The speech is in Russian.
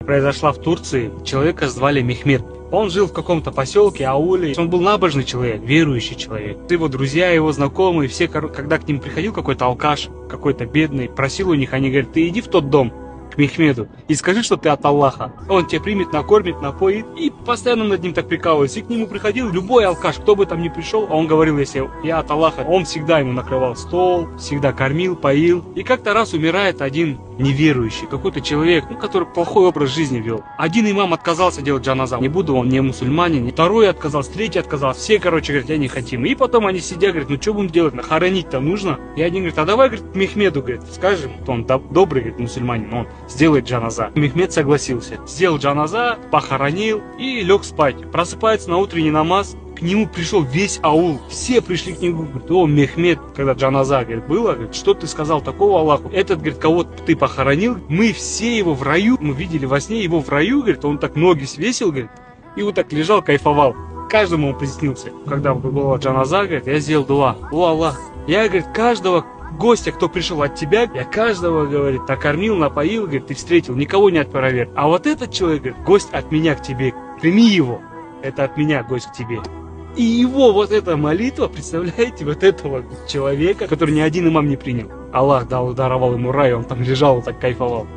произошла в Турции. Человека звали Мехмед. Он жил в каком-то поселке, ауле. Он был набожный человек, верующий человек. Его друзья, его знакомые, все, когда к ним приходил какой-то алкаш, какой-то бедный, просил у них, они говорят: ты иди в тот дом к Мехмеду и скажи, что ты от Аллаха. Он тебя примет, накормит, напоит. И постоянно над ним так прикалывались. И к нему приходил любой алкаш, кто бы там ни пришел, а он говорил: если я от Аллаха. Он всегда ему накрывал стол, всегда кормил, поил. И как-то раз умирает один неверующий, какой-то человек, который плохой образ жизни вел. Один имам отказался делать джаназа. Не буду, он не мусульманин. Второй отказался, третий отказался. Все, говорят, я не хотим. И потом они сидят, говорят: ну что будем делать, хоронить-то нужно. И один говорит: а давай, говорит, к Мехмеду, говорит, скажем, он добрый, говорит, мусульманин, он сделает джаназа. Мехмед согласился. Сделал джаназа, похоронил и лег спать. Просыпается на утренний намаз. К нему пришел весь аул. Все пришли к нему. Говорят: о, Мехмед, когда джаназа, говорит, было, говорит, что ты сказал такого Аллаху? Этот, говорит, кого ты похоронил, мы все его в раю, мы видели во сне его в раю, говорит, он так ноги свесил, говорит, и вот так лежал, кайфовал. Каждому он приснился. Когда была джаназа, говорит, я сделал дуа: о, Аллах, я, говорит, каждого гостя, кто пришел от тебя, я каждого, говорит, накормил, напоил, говорит, ты встретил, никого не отпроверг. А вот этот человек, говорит, гость от меня к тебе, прими его. Это от меня гость к тебе. И его вот эта молитва, представляете, вот этого человека, который ни один имам не принял. Аллах даровал ему рай, он там лежал, так кайфовал.